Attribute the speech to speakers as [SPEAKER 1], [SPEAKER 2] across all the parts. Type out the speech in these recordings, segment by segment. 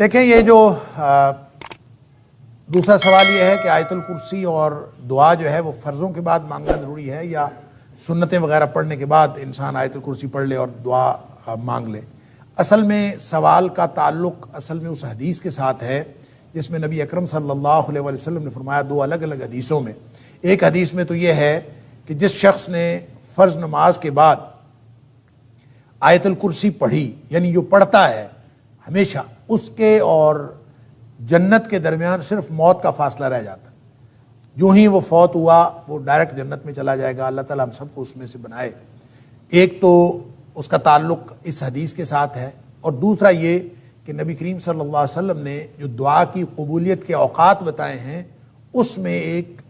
[SPEAKER 1] دیکھیں یہ جو دوسرا سوال یہ ہے کہ آیت الکرسی اور دعا جو ہے وہ فرضوں کے بعد مانگنا ضروری ہے یا سنتیں وغیرہ پڑھنے کے بعد انسان آیت الکرسی پڑھ لے اور دعا مانگ لے۔ اصل میں سوال کا تعلق اصل میں اس حدیث کے ساتھ ہے جس میں نبی اکرم صلی اللہ علیہ وسلم نے فرمایا، دو الگ الگ حدیثوں میں۔ ایک حدیث میں تو یہ ہے کہ جس شخص نے فرض نماز کے بعد آیت الکرسی پڑھی، یعنی جو پڑھتا ہے ہمیشہ، اس کے اور جنت کے درمیان صرف موت کا فاصلہ رہ جاتا ہے۔ جو ہی وہ فوت ہوا وہ ڈائریکٹ جنت میں چلا جائے گا۔ اللہ تعالیٰ ہم سب کو اس میں سے بنائے۔ ایک تو اس کا تعلق اس حدیث کے ساتھ ہے، اور دوسرا یہ کہ نبی کریم صلی اللہ علیہ وسلم نے جو دعا کی قبولیت کے اوقات بتائے ہیں، اس میں ایک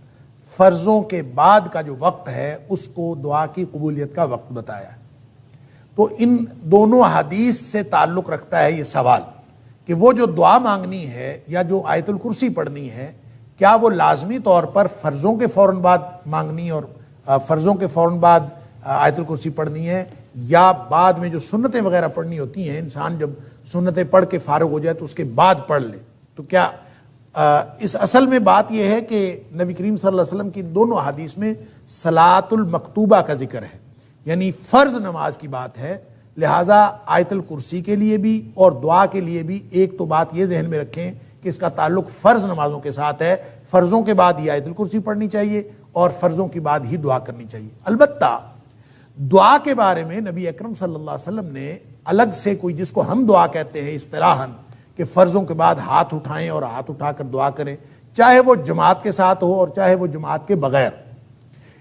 [SPEAKER 1] فرضوں کے بعد کا جو وقت ہے اس کو دعا کی قبولیت کا وقت بتایا ہے۔ تو ان دونوں حدیث سے تعلق رکھتا ہے یہ سوال کہ وہ جو دعا مانگنی ہے یا جو آیت الکرسی پڑھنی ہے، کیا وہ لازمی طور پر فرضوں کے فوراً بعد مانگنی اور فرضوں کے فوراً بعد آیت الکرسی پڑھنی ہے، یا بعد میں جو سنتیں وغیرہ پڑھنی ہوتی ہیں، انسان جب سنتیں پڑھ کے فارغ ہو جائے تو اس کے بعد پڑھ لے؟ تو کیا اس اصل میں بات یہ ہے کہ نبی کریم صلی اللہ علیہ وسلم کی دونوں حدیث میں صلاۃ المکتوبہ کا ذکر ہے، یعنی فرض نماز کی بات ہے، لہٰذا آیت الکرسی کے لیے بھی اور دعا کے لیے بھی ایک تو بات یہ ذہن میں رکھیں کہ اس کا تعلق فرض نمازوں کے ساتھ ہے، فرضوں کے بعد ہی آیت الکرسی پڑھنی چاہیے اور فرضوں کی بعد ہی دعا کرنی چاہیے۔ البتہ دعا کے بارے میں نبی اکرم صلی اللہ علیہ وسلم نے الگ سے کوئی، جس کو ہم دعا کہتے ہیں اصطلاحاً، کہ فرضوں کے بعد ہاتھ اٹھائیں اور ہاتھ اٹھا کر دعا کریں، چاہے وہ جماعت کے ساتھ ہو اور چاہے وہ جماعت کے بغیر۔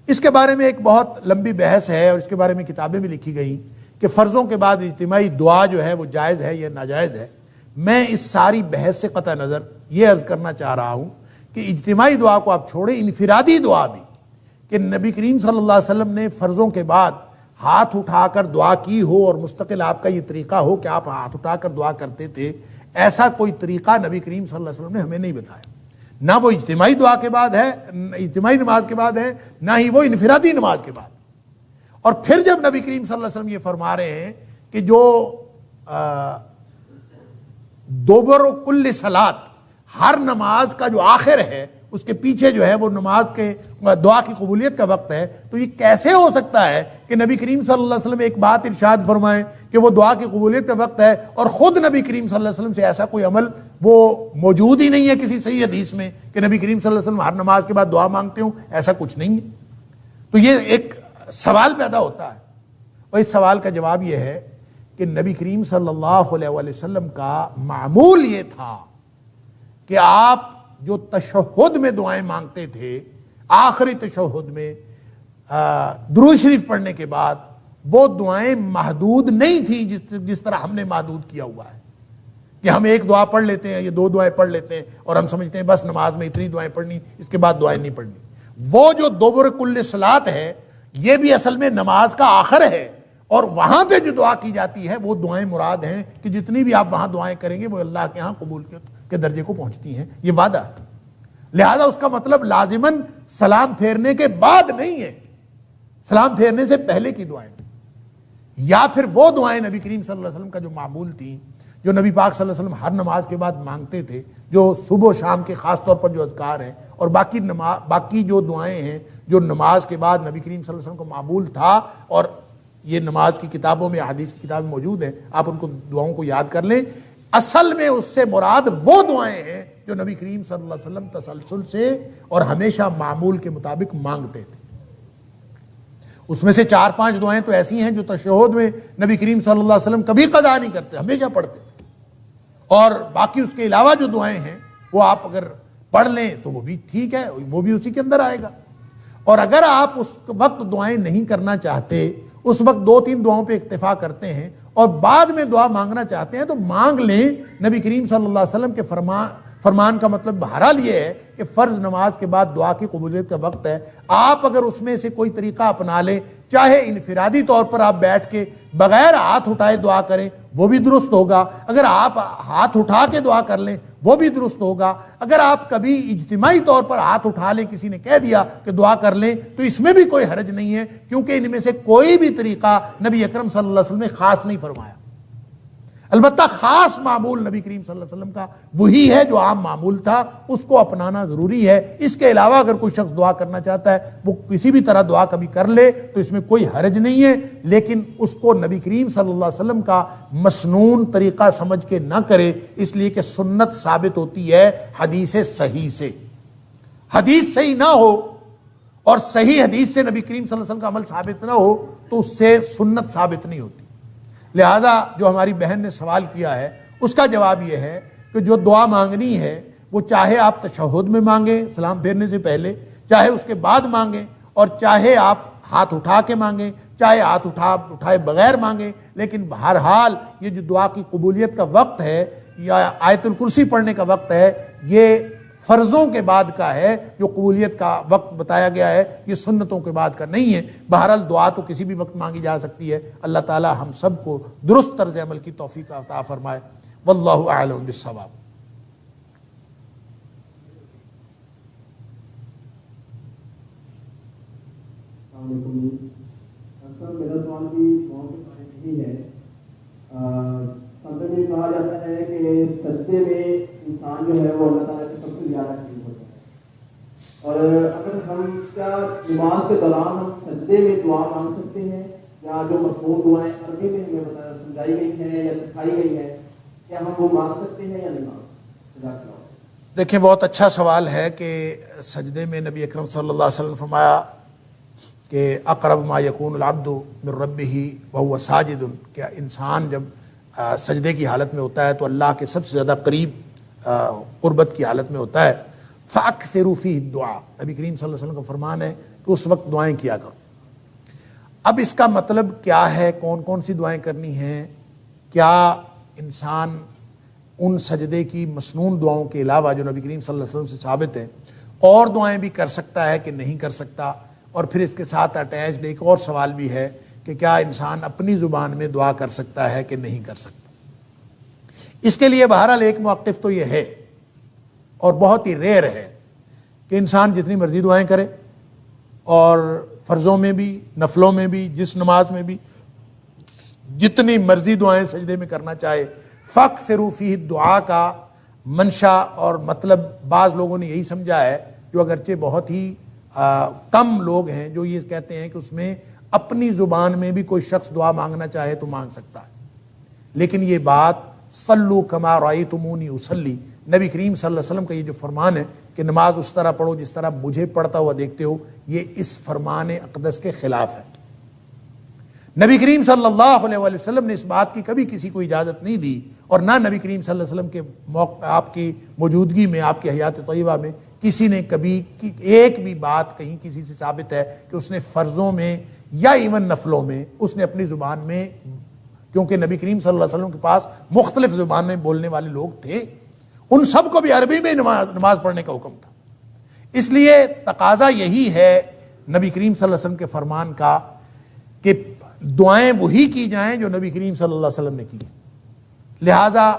[SPEAKER 1] اس کے بارے میں ایک بہت لمبی بحث ہے اور اس کے بارے میں کتابیں بھی لکھی گئیں کہ فرضوں کے بعد اجتماعی دعا جو ہے وہ جائز ہے یا ناجائز ہے۔ میں اس ساری بحث سے قطع نظر یہ عرض کرنا چاہ رہا ہوں کہ اجتماعی دعا کو آپ چھوڑیں، انفرادی دعا بھی، کہ نبی کریم صلی اللہ علیہ وسلم نے فرضوں کے بعد ہاتھ اٹھا کر دعا کی ہو اور مستقل آپ کا یہ طریقہ ہو کہ آپ ہاتھ اٹھا کر دعا کرتے تھے، ایسا کوئی طریقہ نبی کریم صلی اللہ علیہ وسلم نے ہمیں نہیں بتایا۔ نہ وہ اجتماعی دعا کے بعد ہے، اجتماعی نماز کے بعد ہے، نہ ہی وہ انفرادی نماز کے بعد۔ اور پھر جب نبی کریم صلی اللہ علیہ وسلم یہ فرما رہے ہیں کہ جو دوبر و کل صلات، ہر نماز کا جو آخر ہے اس کے پیچھے جو ہے وہ نماز کے دعا کی قبولیت کا وقت ہے، تو یہ کیسے ہو سکتا ہے کہ نبی کریم صلی اللہ علیہ وسلم ایک بات ارشاد فرمائیں کہ وہ دعا کی قبولیت کا وقت ہے، اور خود نبی کریم صلی اللہ علیہ وسلم سے ایسا کوئی عمل وہ موجود ہی نہیں ہے کسی صحیح حدیث میں کہ نبی کریم صلی اللہ علیہ وسلم ہر نماز کے بعد دعا مانگتے ہوں، ایسا کچھ نہیں ہے۔ تو یہ ایک سوال پیدا ہوتا ہے، اور اس سوال کا جواب یہ ہے کہ نبی کریم صلی اللہ علیہ وسلم کا معمول یہ تھا کہ آپ جو تشہد میں دعائیں مانگتے تھے، آخری تشہد میں درود شریف پڑھنے کے بعد، وہ دعائیں محدود نہیں تھیں جس طرح ہم نے محدود کیا ہوا ہے کہ ہم ایک دعا پڑھ لیتے ہیں یا دو دعائیں پڑھ لیتے ہیں اور ہم سمجھتے ہیں بس نماز میں اتنی دعائیں پڑھنی، اس کے بعد دعائیں نہیں پڑھنی۔ وہ جو دوبر کل صلات ہے، یہ بھی اصل میں نماز کا آخر ہے، اور وہاں پہ جو دعا کی جاتی ہے وہ دعائیں مراد ہیں کہ جتنی بھی آپ وہاں دعائیں کریں گے وہ اللہ کے ہاں قبول کے درجے کو پہنچتی ہیں، یہ وعدہ ہے۔ لہذا اس کا مطلب لازماً سلام پھیرنے کے بعد نہیں ہے، سلام پھیرنے سے پہلے کی دعائیں، یا پھر وہ دعائیں نبی کریم صلی اللہ علیہ وسلم کا جو معمول تھیں، جو نبی پاک صلی اللہ علیہ وسلم ہر نماز کے بعد مانگتے تھے، جو صبح و شام کے خاص طور پر جو اذکار ہیں، اور باقی جو دعائیں ہیں جو نماز کے بعد نبی کریم صلی اللہ علیہ وسلم کو معمول تھا، اور یہ نماز کی کتابوں میں، حدیث کی کتابیں موجود ہیں، آپ ان کو دعاؤں کو یاد کر لیں۔ اصل میں اس سے مراد وہ دعائیں ہیں جو نبی کریم صلی اللہ علیہ وسلم تسلسل سے اور ہمیشہ معمول کے مطابق مانگتے تھے۔ اس میں سے 4-5 دعائیں تو ایسی ہیں جو تشہد میں نبی کریم صلی اللہ علیہ وسلم کبھی قضا نہیں کرتے، ہمیشہ پڑھتے تھے، اور باقی اس کے علاوہ جو دعائیں ہیں وہ آپ اگر پڑھ لیں تو وہ بھی ٹھیک ہے، وہ بھی اسی کے اندر آئے گا۔ اور اگر آپ اس وقت دعائیں نہیں کرنا چاہتے، اس وقت 2-3 دعاؤں پہ اکتفا کرتے ہیں اور بعد میں دعا مانگنا چاہتے ہیں تو مانگ لیں۔ نبی کریم صلی اللہ علیہ وسلم کے فرمان کا مطلب بہرحال یہ ہے کہ فرض نماز کے بعد دعا کی قبولیت کا وقت ہے۔ آپ اگر اس میں سے کوئی طریقہ اپنا لیں، چاہے انفرادی طور پر آپ بیٹھ کے بغیر ہاتھ اٹھائے دعا کریں، وہ بھی درست ہوگا۔ اگر آپ ہاتھ اٹھا کے دعا کر لیں وہ بھی درست ہوگا۔ اگر آپ کبھی اجتماعی طور پر ہاتھ اٹھا لیں، کسی نے کہہ دیا کہ دعا کر لیں، تو اس میں بھی کوئی حرج نہیں ہے، کیونکہ ان میں سے کوئی بھی طریقہ نبی اکرم صلی اللہ علیہ وسلم نے خاص نہیں فرمایا۔ البتہ خاص معمول نبی کریم صلی اللہ علیہ وسلم کا وہی ہے جو عام معمول تھا، اس کو اپنانا ضروری ہے۔ اس کے علاوہ اگر کوئی شخص دعا کرنا چاہتا ہے وہ کسی بھی طرح دعا کبھی کر لے تو اس میں کوئی حرج نہیں ہے، لیکن اس کو نبی کریم صلی اللہ علیہ وسلم کا مسنون طریقہ سمجھ کے نہ کرے، اس لیے کہ سنت ثابت ہوتی ہے حدیث صحیح سے۔ حدیث صحیح نہ ہو اور صحیح حدیث سے نبی کریم صلی اللہ علیہ وسلم کا عمل ثابت نہ ہو تو اس سے سنت ثابت نہیں ہوتی۔ لہٰذا جو ہماری بہن نے سوال کیا ہے اس کا جواب یہ ہے کہ جو دعا مانگنی ہے وہ چاہے آپ تشہد میں مانگیں سلام پھیرنے سے پہلے، چاہے اس کے بعد مانگیں، اور چاہے آپ ہاتھ اٹھا کے مانگیں، چاہے ہاتھ اٹھائے بغیر مانگیں، لیکن بہرحال یہ جو دعا کی قبولیت کا وقت ہے یا آیت الکرسی پڑھنے کا وقت ہے یہ فرضوں کے بعد کا ہے، جو قبولیت کا وقت بتایا گیا ہے یہ سنتوں کے بعد کا نہیں ہے۔ بہرحال دعا تو کسی بھی وقت مانگی جا سکتی ہے۔ اللہ تعالی ہم سب کو درست طرز عمل کی توفیق عطا فرمائے۔ واللہ اعلم بالصواب۔
[SPEAKER 2] السلام علیکم سر، میرا سوال بھی دعاؤں کے بارے میں ہی ہے۔ سب میں کہا جاتا ہے کہ سجدے میں انسان جو ہے وہ اللہ تعالیٰ کے سب سے زیادہ قریب ہوتا ہے، اور اگر ہم کیا نماز کے دوران ہم سجدے میں دعا مانگ سکتے ہیں، یا جو مضمون دعائیں عربی میں ہمیں سمجھائی گئی ہیں یا سکھائی گئی ہیں کیا ہم وہ مانگ سکتے ہیں یا نہیں مانگ سکتے؟
[SPEAKER 1] دیکھیں بہت اچھا سوال ہے کہ سجدے میں نبی اکرم صلی اللہ علیہ وسلم فرمایا کہ اقرب ما یکون العبد من ربہ وہو ساجد، کہ انسان جب سجدے کی حالت میں ہوتا ہے تو اللہ کے سب سے زیادہ قریب قربت کی حالت میں ہوتا ہے۔ فَأَكْثِرُوا فِيهِ الدُّعَاء، نبی کریم صلی اللہ علیہ وسلم کا فرمان ہے کہ اس وقت دعائیں کیا کرو۔ اب اس کا مطلب کیا ہے، کون کون سی دعائیں کرنی ہیں؟ کیا انسان ان سجدے کی مسنون دعاؤں کے علاوہ جو نبی کریم صلی اللہ علیہ وسلم سے ثابت ہیں اور دعائیں بھی کر سکتا ہے کہ نہیں کر سکتا؟ اور پھر اس کے ساتھ اٹیچڈ ایک اور سوال بھی ہے کہ کیا انسان اپنی زبان میں دعا کر سکتا ہے کہ نہیں کر سکتا؟ اس کے لیے بہرحال ایک موقف تو یہ ہے اور بہت ہی ریئر ہے کہ انسان جتنی مرضی دعائیں کرے، اور فرضوں میں بھی نفلوں میں بھی جس نماز میں بھی جتنی مرضی دعائیں سجدے میں کرنا چاہے۔ فَأَكْثِرُوا فِيهِ الدُّعَاء کا منشا اور مطلب بعض لوگوں نے یہی سمجھا ہے، جو اگرچہ بہت ہی کم لوگ ہیں جو یہ کہتے ہیں کہ اس میں اپنی زبان میں بھی کوئی شخص دعا مانگنا چاہے تو مانگ سکتا ہے، لیکن یہ بات صلو کما رأیتمونی اصلی، نبی کریم صلی اللہ علیہ وسلم کا یہ جو فرمان ہے کہ نماز اس طرح پڑھو جس طرح مجھے پڑھتا ہوا دیکھتے ہو، یہ اس فرمان اقدس کے خلاف ہے۔ نبی کریم صلی اللہ علیہ وسلم نے اس بات کی کبھی کسی کو اجازت نہیں دی، اور نہ نبی کریم صلی اللہ علیہ وسلم کے آپ کی موجودگی میں، آپ کی حیات طیبہ میں کسی نے کبھی ایک بھی بات کہیں کسی سے ثابت ہے کہ اس نے فرضوں میں یا ایون نفلوں میں اس نے اپنی زبان میں، کیونکہ نبی کریم صلی اللہ علیہ وسلم کے پاس مختلف زبان میں بولنے والے لوگ تھے، ان سب کو بھی عربی میں نماز پڑھنے کا حکم تھا۔ اس لیے تقاضا یہی ہے نبی کریم صلی اللہ علیہ وسلم کے فرمان کا کہ دعائیں وہی کی جائیں جو نبی کریم صلی اللہ علیہ وسلم نے کی۔ لہٰذا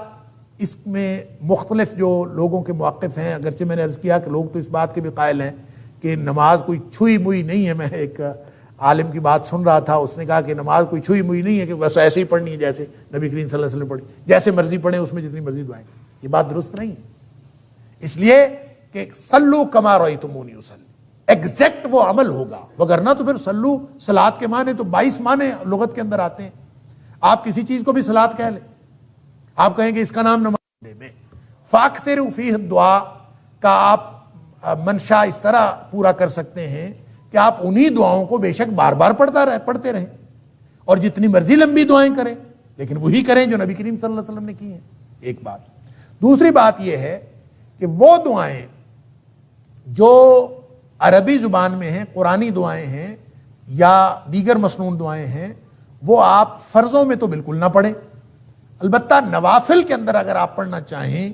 [SPEAKER 1] اس میں مختلف جو لوگوں کے موقف ہیں، اگرچہ میں نے عرض کیا کہ لوگ تو اس بات کے بھی قائل ہیں کہ نماز کوئی چھوئی موئی نہیں ہے۔ میں ایک عالم کی بات سن رہا تھا، اس نے کہا کہ نماز کوئی چھوئی موئی نہیں ہے کہ بس ایسے ہی پڑھنی ہے جیسے نبی کریم صلی اللہ علیہ وسلم پڑھی، جیسے مرضی پڑھیں اس میں جتنی مرضی دعائیں کریں۔ یہ بات درست نہیں ہے، اس لیے کہ صلو کما رأیتمونی اصلی ایگزیکٹ وہ عمل ہوگا، وگرنہ تو پھر صلو صلاۃ کے معنی تو 22 معنی لغت کے اندر آتے ہیں۔ آپ کسی چیز کو بھی صلاۃ کہہ لیں، آپ کہیں کہ اس کا نام نماز میں فاکثروا فیہ الدعاء کا آپ منشا اس طرح پورا کر سکتے ہیں کہ آپ انہی دعاؤں کو بے شک بار بار پڑھتے رہیں، اور جتنی مرضی لمبی دعائیں کریں، لیکن وہی کریں جو نبی کریم صلی اللہ علیہ وسلم نے کی ہیں۔ ایک بات۔ دوسری بات یہ ہے کہ وہ دعائیں جو عربی زبان میں ہیں، قرآنی دعائیں ہیں یا دیگر مسنون دعائیں ہیں، وہ آپ فرضوں میں تو بالکل نہ پڑھیں۔ البتہ نوافل کے اندر اگر آپ پڑھنا چاہیں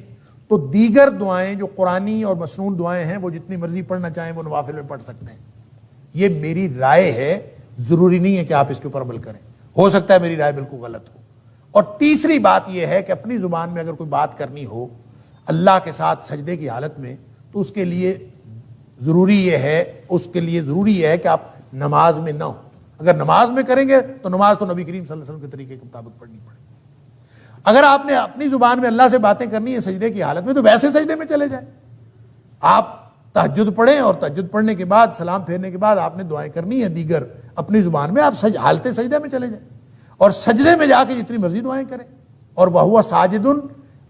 [SPEAKER 1] تو دیگر دعائیں جو قرآنی اور مسنون دعائیں ہیں وہ جتنی مرضی پڑھنا چاہیں وہ نوافل میں پڑھ سکتے ہیں۔ یہ میری رائے ہے، ضروری نہیں ہے کہ آپ اس کے اوپر عمل کریں، ہو سکتا ہے میری رائے بالکل غلط ہو۔ اور تیسری بات یہ ہے کہ اپنی زبان میں اگر کوئی بات کرنی ہو اللہ کے ساتھ سجدے کی حالت میں تو اس کے لیے ضروری یہ ہے کہ آپ نماز میں نہ ہو۔ اگر نماز میں کریں گے تو نماز تو نبی کریم صلی اللہ علیہ وسلم کے طریقے کے مطابق پڑھنی پڑے۔ اگر آپ نے اپنی زبان میں اللہ سے باتیں کرنی ہے سجدے کی حالت میں تو ویسے سجدے میں چلے جائیں. آپ تہجد پڑھیں اور تہجد پڑھنے کے بعد سلام پھیرنے کے بعد آپ نے دعائیں کرنی ہیں دیگر اپنی زبان میں, آپ حالت سجدے میں چلے جائیں اور سجدے میں جا کے جتنی مرضی دعائیں کریں. اور وَهُوَ ساجدٌ,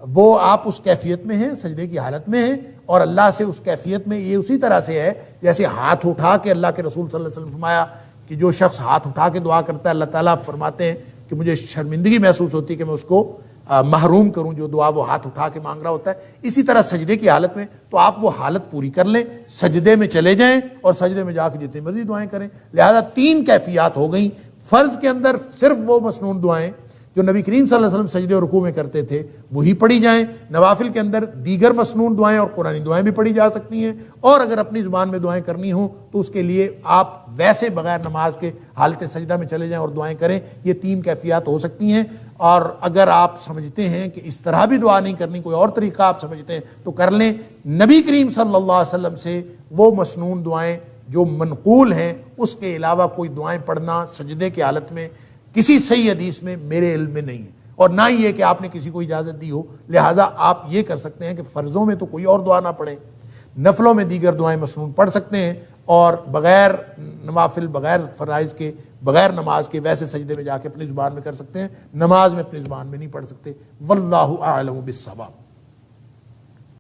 [SPEAKER 1] وہ آپ اس کیفیت میں ہیں, سجدے کی حالت میں ہیں, اور اللہ سے اس کیفیت میں یہ اسی طرح سے ہے جیسے ہاتھ اٹھا کے اللہ کے رسول صلی اللہ علیہ وسلم فرمایا کہ جو شخص ہاتھ اٹھا کے دعا کرتا ہے اللہ تعالیٰ فرماتے ہیں کہ مجھے شرمندگی محسوس ہوتی ہے کہ میں اس کو محروم کروں جو دعا وہ ہاتھ اٹھا کے مانگ رہا ہوتا ہے. اسی طرح سجدے کی حالت میں تو آپ وہ حالت پوری کر لیں, سجدے میں چلے جائیں اور سجدے میں جا کے جتنی مرضی دعائیں کریں. لہذا 3 کیفیات ہو گئیں. فرض کے اندر صرف وہ مسنون دعائیں جو نبی کریم صلی اللہ علیہ وسلم سجدے اور رکوع میں کرتے تھے وہی پڑھی جائیں. نوافل کے اندر دیگر مسنون دعائیں اور قرآنی دعائیں بھی پڑھی جا سکتی ہیں, اور اگر اپنی زبان میں دعائیں کرنی ہوں تو اس کے لیے آپ ویسے بغیر نماز کے حالت سجدہ میں چلے جائیں اور دعائیں کریں. یہ 3 کیفیات ہو سکتی ہیں. اور اگر آپ سمجھتے ہیں کہ اس طرح بھی دعا نہیں کرنی, کوئی اور طریقہ آپ سمجھتے ہیں تو کر لیں. نبی کریم صلی اللہ علیہ وسلم سے وہ مسنون دعائیں جو منقول ہیں اس کے علاوہ کوئی دعائیں پڑھنا سجدے کی حالت میں کسی صحیح حدیث میں میرے علم میں نہیں ہے, اور نہ ہی یہ کہ آپ نے کسی کو اجازت دی ہو. لہٰذا آپ یہ کر سکتے ہیں کہ فرضوں میں تو کوئی اور دعا نہ پڑھیں, نفلوں میں دیگر دعائیں مسنون پڑھ سکتے ہیں, اور بغیر نوافل, بغیر فرائض کے, بغیر نماز کے ویسے سجدے میں جا کے اپنی زبان میں کر سکتے ہیں. نماز میں اپنی زبان میں نہیں پڑھ سکتے. واللہ اعلم بالصواب.